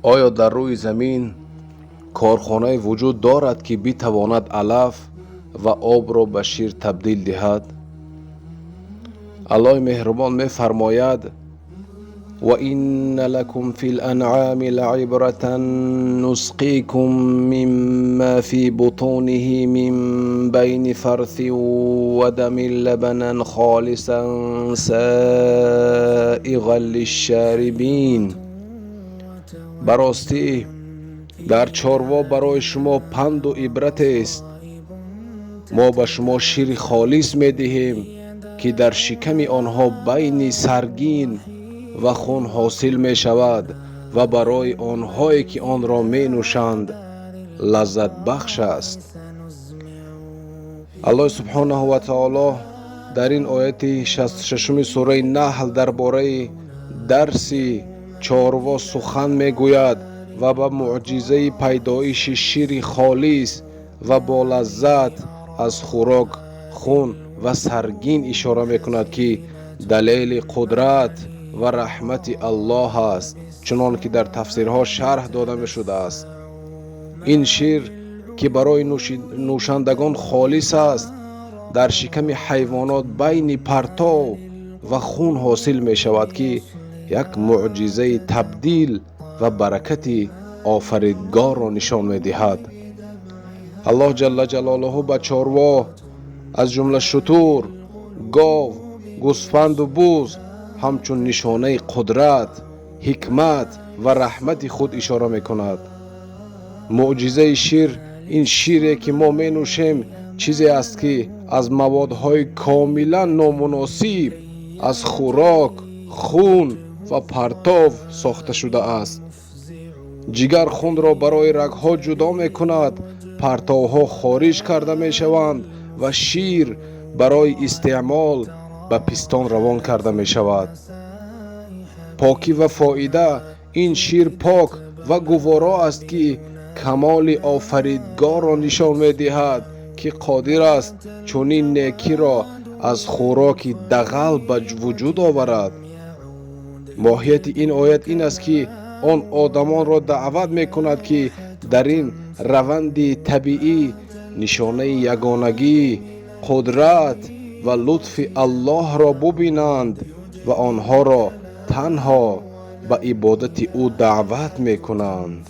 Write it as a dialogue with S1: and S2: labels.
S1: آیا در روی زمین کارخانه وجود دارد که بتواند علف و آب را به شیر تبدیل دهد؟ الله مهربان می‌فرماید: و این لکم فی الانعام لعبرة نسقیکم مما فی بطونه من بین فرث و دم لبنا خالصا سائغا للشاربین. براستی در چاروا برای شما پند و عبرت است. ما به شما شیر خالص می دهیم که در شکم آنها بین سرگین و خون حاصل می شود و برای آنهایی که آن را می نوشند لذت بخش است. الله سبحانه و تعالی در این آیت 66 سوره نحل درباره درس چاروا سخن می گوید و به معجزه پیدایش شیر خالص و با لذت از خوراک خون و سرگین اشاره می کند که دلیل قدرت و رحمت الله است، چنان که در تفسیرها شرح داده می شده است. این شیر که برای نوشندگان خالص است در شکم حیوانات بین پرتو و خون حاصل می شود که یک معجزه تبدیل و برکت آفریدگار را نشان می دهد. الله جل جلاله به چاروا از جمله شتر، گاو، گوسفند و بز همچون نشانه قدرت، حکمت و رحمت خود اشاره می کند. معجزه شیر، این شیری که ما می نوشیم چیزی است که از موادهای کاملا نامناسب از خوراک، خون و پرتو ساخته شده است. جگر خون را برای رگها جدا می کند، پرتوها خارج کرده می شوند و شیر برای استعمال به پستان روان کرده می شود. پاکی و فایده این شیر پاک و گوارا است که کمال آفریدگار را نشان می دهد که قادر است چنین نیکی را از خوراک دغل به وجود آورد. ماهیت این آیت این است که آن آدمان را دعوت می کند که در این روند طبیعی نشانه یگانگی، قدرت و لطف الله را ببینند و آنها را تنها به عبادت او دعوت می کنند.